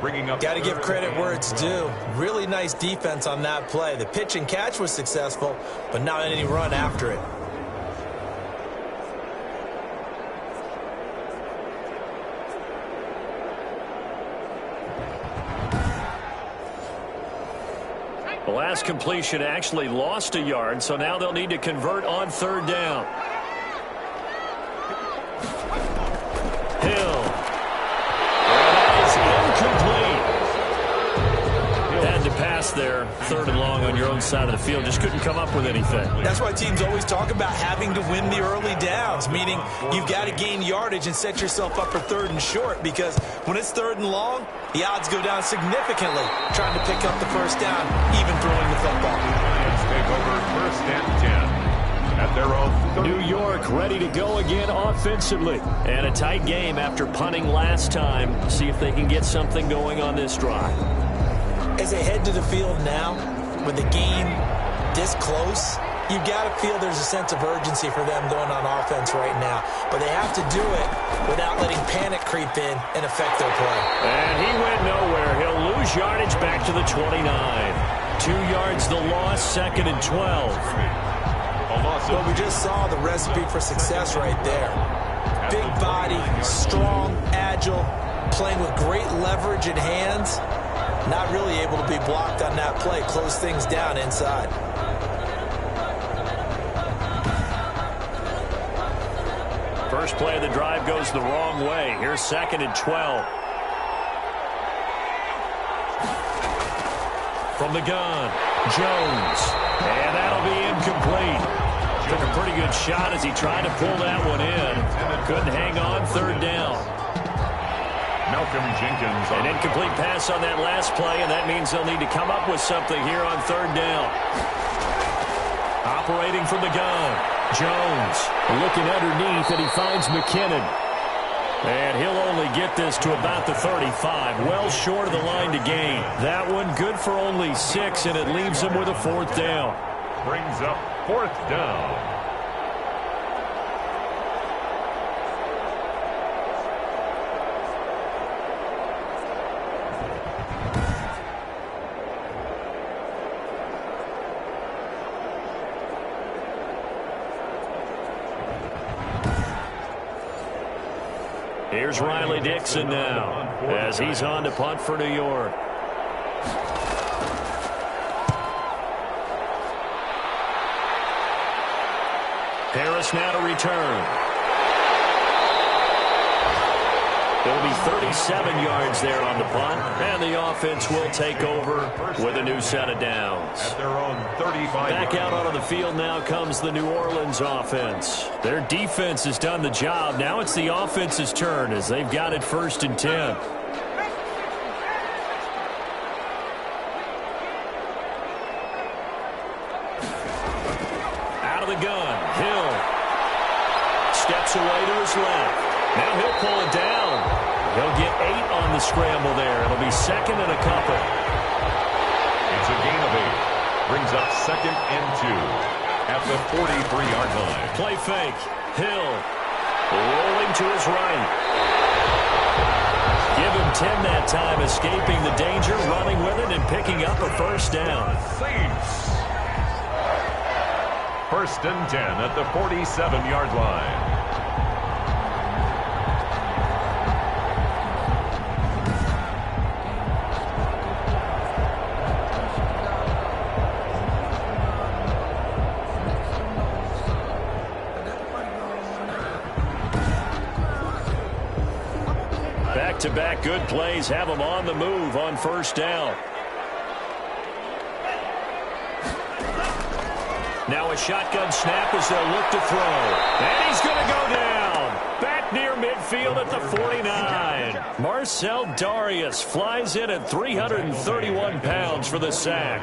Got to give credit where it's due. Really nice defense on that play. The pitch and catch was successful, but not any run after it. The last completion actually lost a yard, so now they'll need to convert on 3rd down. Hill. That is incomplete. Had to pass there, 3rd and long on your own side of the field. Just couldn't come up with anything. That's why teams always talk about having to win the early downs, meaning you've got to gain yardage and set yourself up for 3rd and short, because when it's 3rd and long, the odds go down significantly trying to pick up the 1st down, even throwing the football. Lions take over 1st and 10 at their own. New York ready to go again offensively. And a tight game after punting last time. See if they can get something going on this drive. As they head to the field now, with the game this close, you've got to feel there's a sense of urgency for them going on offense right now. But they have to do it without letting panic creep in and affect their play. And he went nowhere. He'll lose yardage back to the 29. 2 yards the loss, 2nd and 12. Well, we just saw the recipe for success right there. Big body, strong, agile, playing with great leverage in hands. Not really able to be blocked on that play. Close things down inside. First play of the drive goes the wrong way. Here's 2nd and 12. From the gun, Jones. And that'll be incomplete. Took a pretty good shot as he tried to pull that one in. Couldn't hang on, 3rd down. Malcolm Jenkins. An incomplete pass on that last play, and that means they'll need to come up with something here on 3rd down. Operating from the gun, Jones. Looking underneath, and he finds McKinnon. And he'll only get this to about the 35, well short of the line to gain. That one good for only 6, and it leaves him with a 4th down. Brings up 4th down. Here's Riley Dixon now as he's on to punt for New York. Harris now to return. It'll be 37 yards there on the punt, and the offense will take over with a new set of downs. At their own 35. Back out onto the field now comes the New Orleans offense. Their defense has done the job. Now it's the offense's turn as they've got it 1st and 10. Out of the gun, Hill steps away to his left. Now he'll pull it down. He'll get 8 on the scramble there. It'll be 2nd and a couple. It's a gain of 8. Brings up 2nd and 2 at the 43-yard line. Play fake. Hill rolling to his right. Give him 10 that time, escaping the danger, running with it, and picking up a 1st down. Saints. 1st and 10 at the 47-yard line. Back-to-back good plays have them on the move on first down. Now a shotgun snap as they'll look to throw. And he's going to go down. Back near midfield at the 49. Marcell Dareus flies in at 331 pounds for the sack.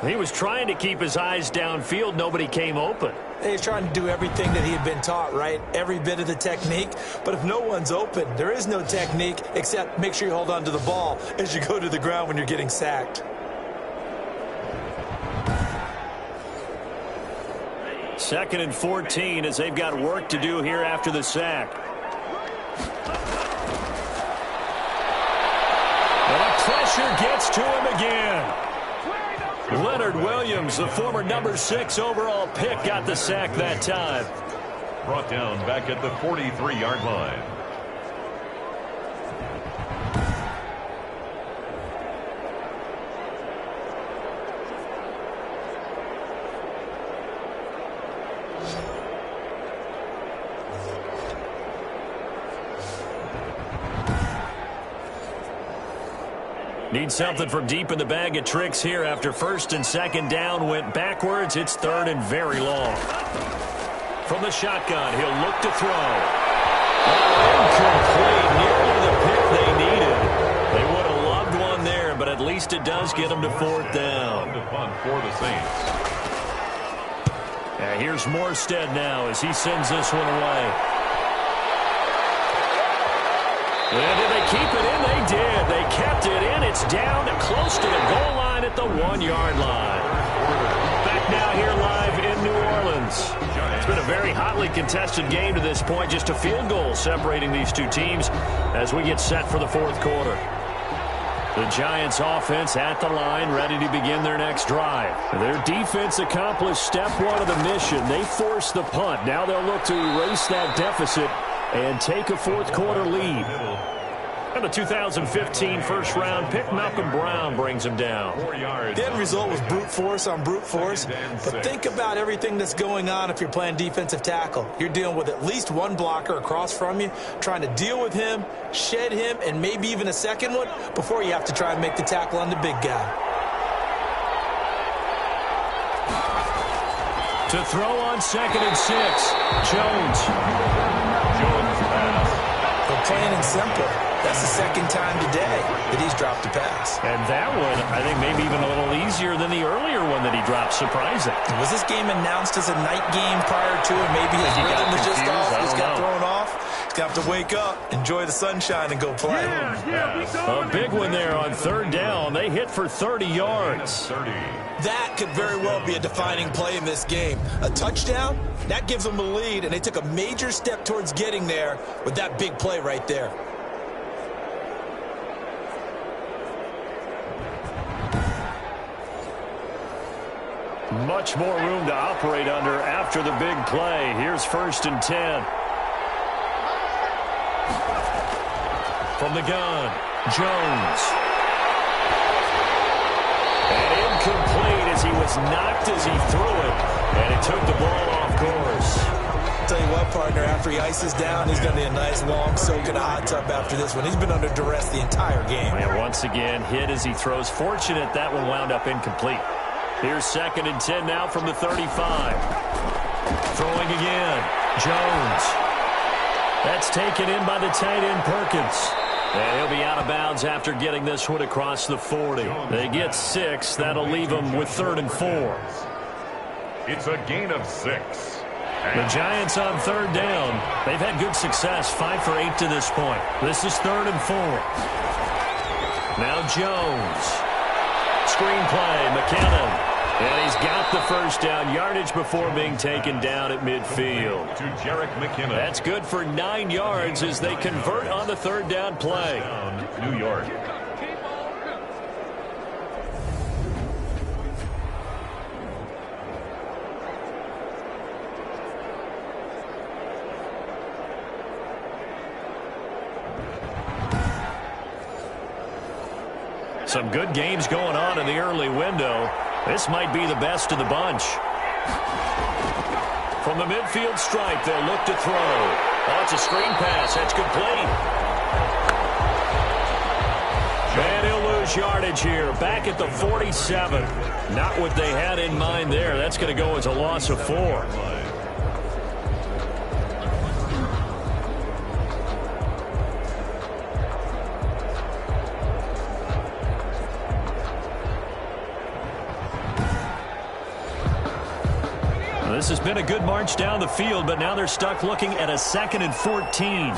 He was trying to keep his eyes downfield. Nobody came open. He's trying to do everything that he had been taught, right? Every bit of the technique. But if no one's open, there is no technique except make sure you hold on to the ball as you go to the ground when you're getting sacked. Second and 14 as they've got work to do here after the sack. And the pressure gets to him again. Leonard Williams, the former number 6 overall pick, got the sack that time. Brought down back at the 43-yard line. Need something from deep in the bag of tricks here after first and second down went backwards. It's third and very long. From the shotgun, he'll look to throw. Incomplete, nearly the pick they needed. They would have loved one there, but at least it does get them to fourth down. For the Saints. Here's Morstead now as he sends this one away. And did they keep it in? They did. They kept it in. It's down to close to the goal line at the 1-yard line. Back now here live in New Orleans. It's been a very hotly contested game to this point. Just a field goal separating these two teams as we get set for the fourth quarter. The Giants offense at the line, ready to begin their next drive. Their defense accomplished step one of the mission. They forced the punt. Now they'll look to erase that deficit and take a fourth quarter lead. And the 2015 first-round pick, Malcolm Brown, brings him down. The end result was brute force on brute force. But think about everything that's going on if you're playing defensive tackle. You're dealing with at least one blocker across from you, trying to deal with him, shed him, and maybe even a second one before you have to try and make the tackle on the big guy. To throw on second and 6, Jones pass. But plain and simple, that's the second time today that he's dropped a pass. And that one, I think, maybe even a little easier than the earlier one that he dropped. Surprising. Was this game announced as a night game prior to it? Maybe his rhythm was just off, just got thrown off. He's going to have to wake up, enjoy the sunshine, and go play. A big one there on third down. They hit for 30 yards. That could very well be a defining play in this game. A touchdown, that gives them the lead, and they took a major step towards getting there with that big play right there. Much more room to operate under after the big play. Here's first and 10. From the gun, Jones. And incomplete as he was knocked as he threw it. And he took the ball off course. Tell you what, partner, after he ices down, he's going to be a nice long soak in a hot tub after this one. He's been under duress the entire game. And once again, hit as he throws. Fortunate that one wound up incomplete. Here's second and 10 now from the 35. Throwing again, Jones. That's taken in by the tight end Perkins. And he'll be out of bounds after getting this one across the 40. They get 6. That'll leave them with 3rd and 4. It's a gain of 6. The Giants on third down. They've had good success, 5 for 8 to this point. This is 3rd and 4. Now Jones. Screenplay, McKinnon. And he's got the first down, yardage before being taken down at midfield. To Jerick McKinnon. That's good for 9 yards as they convert on the third down play. New York. Some good games going on in the early window. This might be the best of the bunch. From the midfield stripe, they'll look to throw. Oh, it's a screen pass. That's complete. And he'll lose yardage here. Back at the 47. Not what they had in mind there. That's going to go as a loss of 4. This has been a good march down the field, but now they're stuck looking at a 2nd and 14.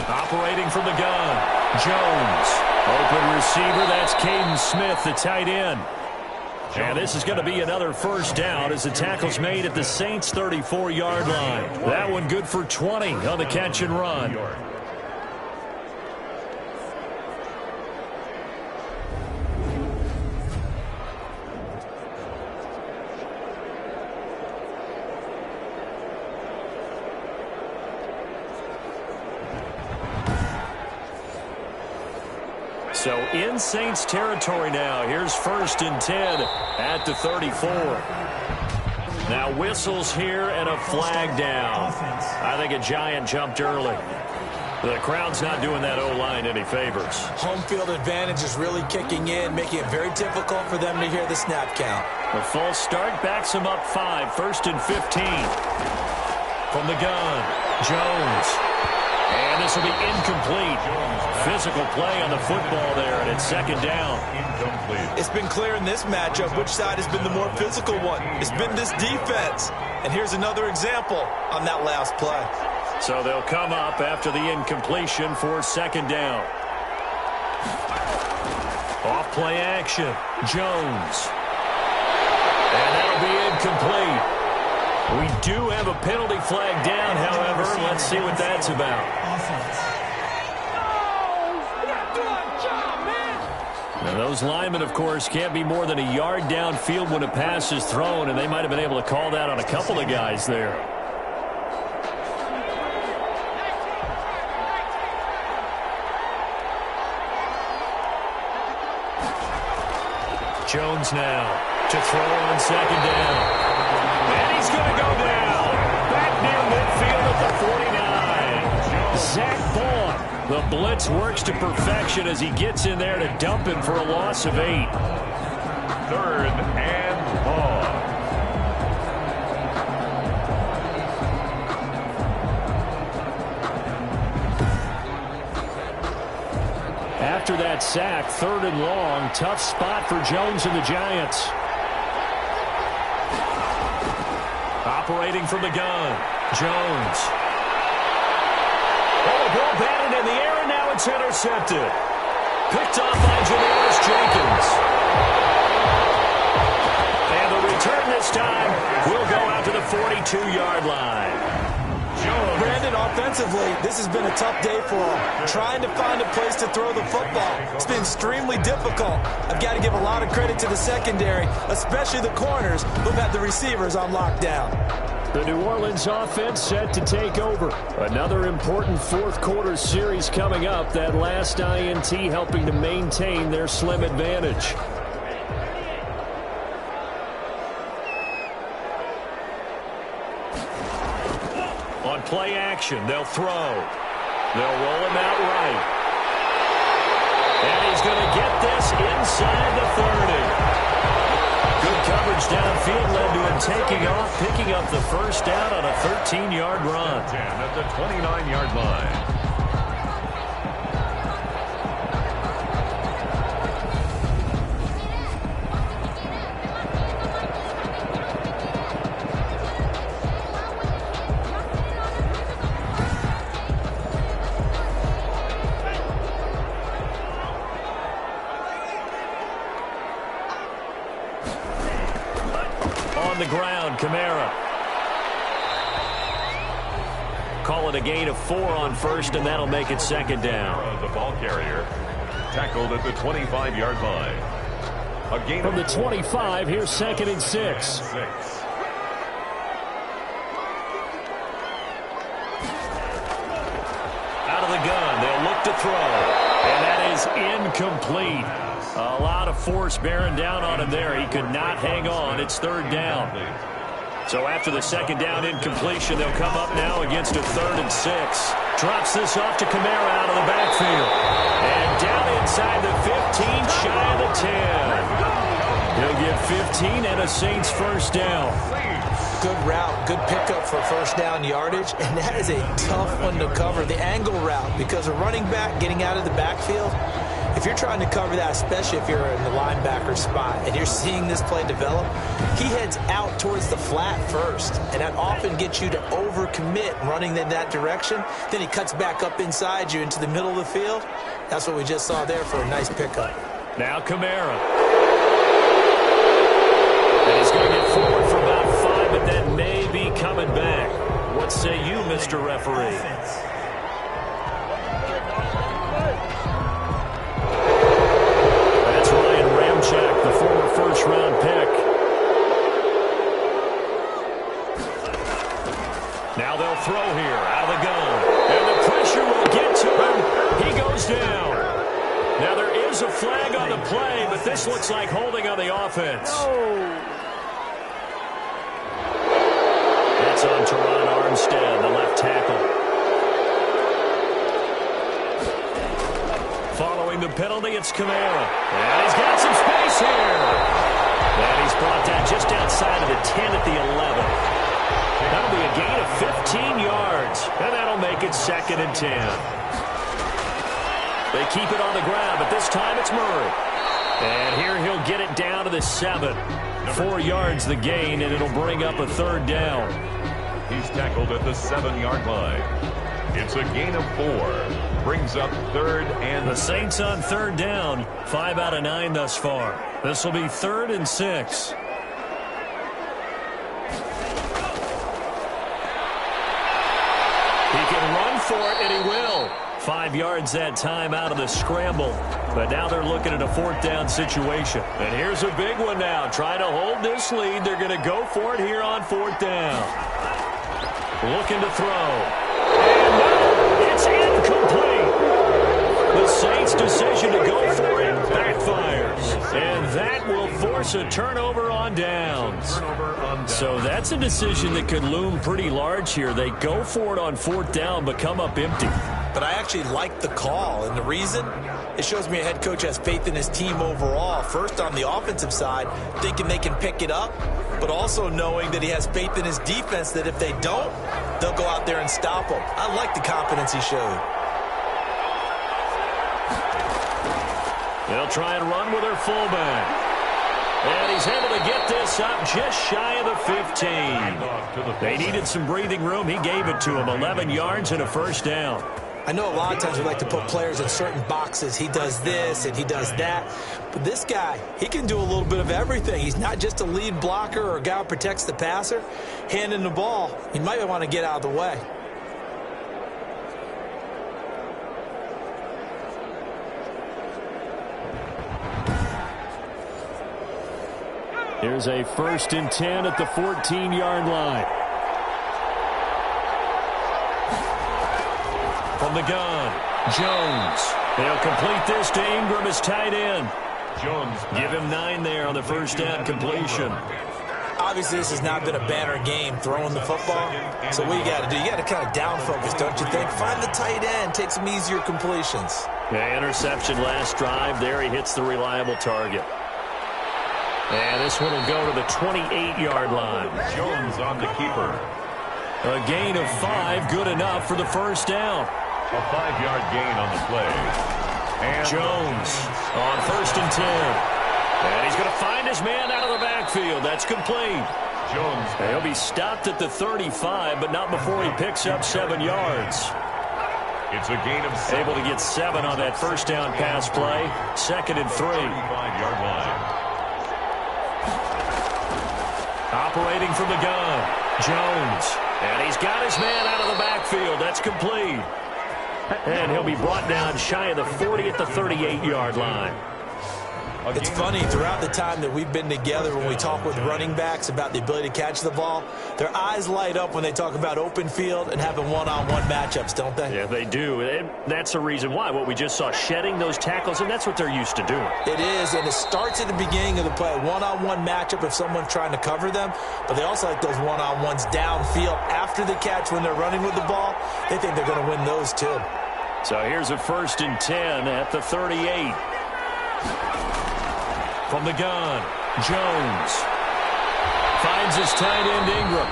Operating from the gun, Jones. Open receiver, that's Caden Smith, the tight end. And this is going to be another first down as the tackle's made at the Saints' 34-yard line. That one good for 20 on the catch and run. So in Saints territory now. Here's 1st and 10 at the 34. Now whistles here and a flag down. I think a Giant jumped early. The crowd's not doing that O-line any favors. Home field advantage is really kicking in, making it very difficult for them to hear the snap count. The false start backs them up 5. 1st and 15. From the gun, Jones. And this will be incomplete. Physical play on the football there, and it's 2nd down. Incomplete. It's been clear in this matchup which side has been the more physical one. It's been this defense. And here's another example on that last play. So they'll come up after the incompletion for 2nd down. Off play action, Jones. And that'll be incomplete. We do have a penalty flag down, however. Let's see what that's about. Now those linemen, of course, can't be more than a yard downfield when a pass is thrown, and they might have been able to call that on a couple of guys there. Jones now to throw on 2nd down. And he's going to go down. Back near midfield at the 49. Zach Vaughn. The blitz works to perfection as he gets in there to dump him for a loss of 8. 3rd and long. After that sack, 3rd and long. Tough spot for Jones and the Giants. Operating from the gun, Jones. Oh, the ball batted in the air, and now it's intercepted. Picked off by Janoris Jenkins. And the return this time will go out to the 42-yard line. Brandon, offensively, this has been a tough day for him. Trying to find a place to throw the football. It's been extremely difficult. I've got to give a lot of credit to the secondary, especially the corners who've had the receivers on lockdown. The New Orleans offense set to take over. Another important 4th quarter series coming up. That last INT helping to maintain their slim advantage. On play action, they'll throw. They'll roll him out right. And he's going to get this inside the 30. Good coverage downfield led to him taking off, picking up the first down on a 13-yard run. 10 at the 29-yard line. On the ground, Kamara. Call it a gain of 4 on 1st, and that'll make it 2nd down. The ball carrier tackled at the 25-yard line. A gain from the of 4. 25. Here's 2nd and 6. Out of the gun, they'll look to throw, and that is incomplete. A lot of force bearing down on him there. He could not hang on. It's 3rd down. So after the 2nd down incompletion, they'll come up now against a 3rd and 6. Drops this off to Kamara out of the backfield. And down inside the 15, shy of the 10. He'll get 15 and a Saints first down. Good route, good pickup for first down yardage, and that is a tough one to cover. The angle route, because a running back getting out of the backfield, if you're trying to cover that, especially if you're in the linebacker spot and you're seeing this play develop, he heads out towards the flat first, and that often gets you to overcommit running in that direction. Then he cuts back up inside you into the middle of the field. That's what we just saw there for a nice pickup. Now Kamara. And he's going to get forward for about 5, but then may be coming back. What say you, Mr. Referee? That's Ryan Ramczyk, the former first-round pick. Now they'll throw here, out of the gun. And the pressure will get to him. He goes down. Now there is a flag on the play, but this looks like holding on the offense. That's on Teron Armstead, the left tackle. Following the penalty, it's Kamara. And he's got some space here. And he's brought down just outside of the 10 at the 11. That'll be a gain of 15 yards. And that'll make it 2nd and 10. They keep it on the ground, but this time it's Murray. And here he'll get it down to the 7. 4 yards the gain, and it'll bring up a 3rd down. He's tackled at the 7-yard line. It's a gain of 4. Brings up 3rd and... The Saints on 3rd down. 5 out of 9 thus far. This will be 3rd and 6. He can run for it, and he will. 5 yards that time out of the scramble. But now they're looking at a 4th down situation. And here's a big one now. Trying to hold this lead. They're going to go for it here on 4th down. Looking to throw. And no, it's incomplete. The Saints' decision to go for it backfires. And that will force a turnover on downs. So that's a decision that could loom pretty large here. They go for it on 4th down, but come up empty. But I actually like the call, and the reason? It shows me a head coach has faith in his team overall. First, on the offensive side, thinking they can pick it up, but also knowing that he has faith in his defense that if they don't, they'll go out there and stop them. I like the confidence he showed. They'll try and run with their fullback. And he's able to get this up just shy of the 15. They needed some breathing room. He gave it to them. 11 yards and a 1st down. I know a lot of times we like to put players in certain boxes. He does this and he does that. But this guy, he can do a little bit of everything. He's not just a lead blocker or a guy who protects the passer. Handing the ball, he might want to get out of the way. Here's a 1st and 10 at the 14-yard line. From the gun, Jones. They'll complete this to Ingram as tight end. Jones. Give him 9 there on the 1st down completion. Obviously, this has not been a banner game throwing the football. So what you got to do, you got to kind of down focus, don't you think? Find the tight end, take some easier completions. Yeah, interception last drive. There he hits the reliable target. And this one will go to the 28-yard line. Jones on the keeper. A gain of 5, good enough for the 1st down. A 5-yard gain on the play. And Jones on 1st and 10. And he's going to find his man out of the backfield. That's complete. Jones. And he'll be stopped at the 35, but not before he picks up 7 yards. It's a gain of 7. Able to get 7 on that 1st down pass play. 2nd and 3. 35-yard line. Operating from the gun, Jones. And he's got his man out of the backfield. That's complete. And he'll be brought down shy of the 40 at the 38-yard line. It's funny, throughout the time that we've been together, when we talk with running backs about the ability to catch the ball, their eyes light up when they talk about open field and having one-on-one matchups, don't they? Yeah, they do. And that's the reason why. What we just saw, shedding those tackles, and that's what they're used to doing. It is, and it starts at the beginning of the play. One-on-one matchup if someone's trying to cover them, but they also like those one-on-ones downfield after the catch when they're running with the ball. They think they're going to win those too. So here's a 1st and 10 at the 38. From the gun, Jones finds his tight end Ingram.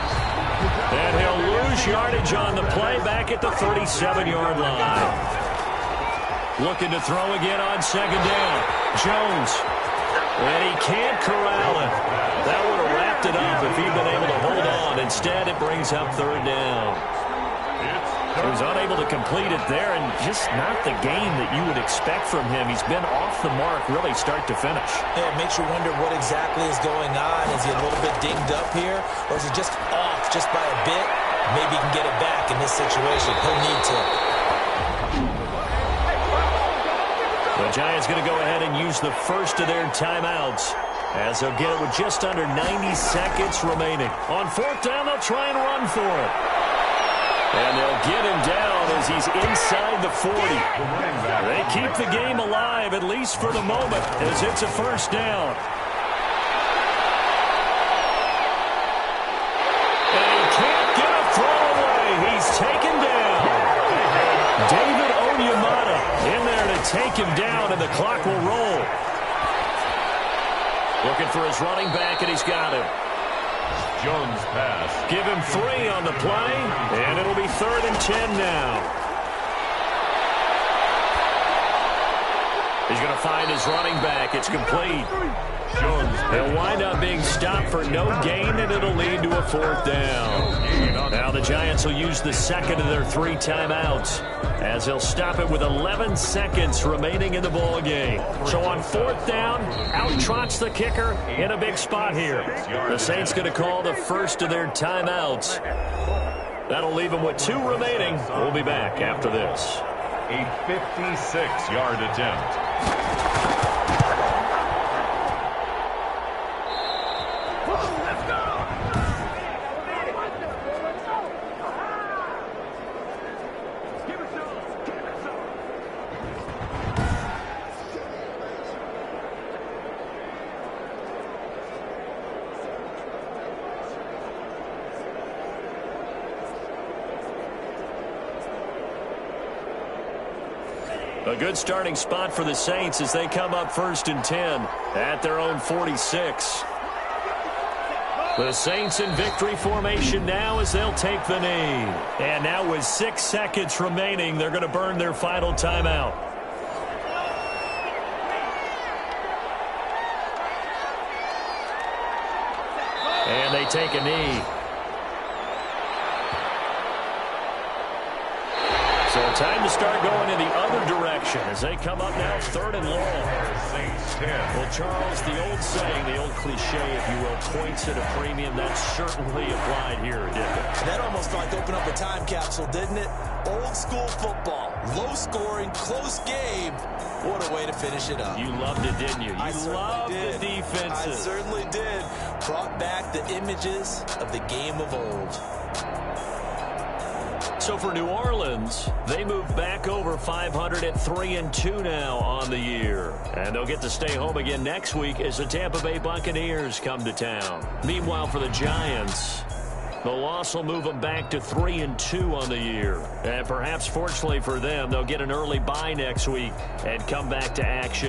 And he'll lose yardage on the play back at the 37-yard line. Looking to throw again on 2nd down. Jones. And he can't corral it. That would have wrapped it up if he'd been able to hold on. Instead, it brings up 3rd down. He was unable to complete it there, and just not the game that you would expect from him. He's been off the mark really start to finish. Yeah, it makes you wonder what exactly is going on. Is he a little bit dinged up here, or is he just off just by a bit? Maybe he can get it back in this situation. He'll need to. The Giants going to go ahead and use the first of their timeouts, as they'll get it with just under 90 seconds remaining. On 4th down, they'll try and run for it. And they'll get him down as he's inside the 40. They keep the game alive, at least for the moment, as it's a 1st down. And he can't get a throw away. He's taken down. David Onyemata in there to take him down, and the clock will roll. Looking for his running back, and he's got him. Jones pass. Give him 3 on the play, and it'll be 3rd and 10 now. He's going to find his running back. It's complete. Jones. He'll wind up being stopped for no gain, and it'll lead to a 4th down. Now the Giants will use the 2nd of their 3 timeouts, as they'll stop it with 11 seconds remaining in the ball game. So on 4th down, out trots the kicker in a big spot here. The Saints going to call the first of their timeouts. That'll leave them with 2 remaining. We'll be back after this. A 56-yard attempt. A good starting spot for the Saints as they come up 1st and 10 at their own 46. The Saints in victory formation now as they'll take the knee. And now with 6 seconds remaining, they're going to burn their final timeout. And they take a knee. So time to start going in the other direction as they come up now 3rd and long. Well, Charles, the old saying, the old cliche, if you will, points at a premium, that certainly applied here, didn't it? That almost like opened up a time capsule, didn't it? Old school football, low scoring, close game. What a way to finish it up. You loved it, didn't you? You loved the I defenses. certainly did. Brought back the images of the game of old. So for New Orleans, they move back over 500 at 3-2 now on the year. And they'll get to stay home again next week as the Tampa Bay Buccaneers come to town. Meanwhile, for the Giants, the loss will move them back to 3-2 on the year. And perhaps fortunately for them, they'll get an early bye next week and come back to action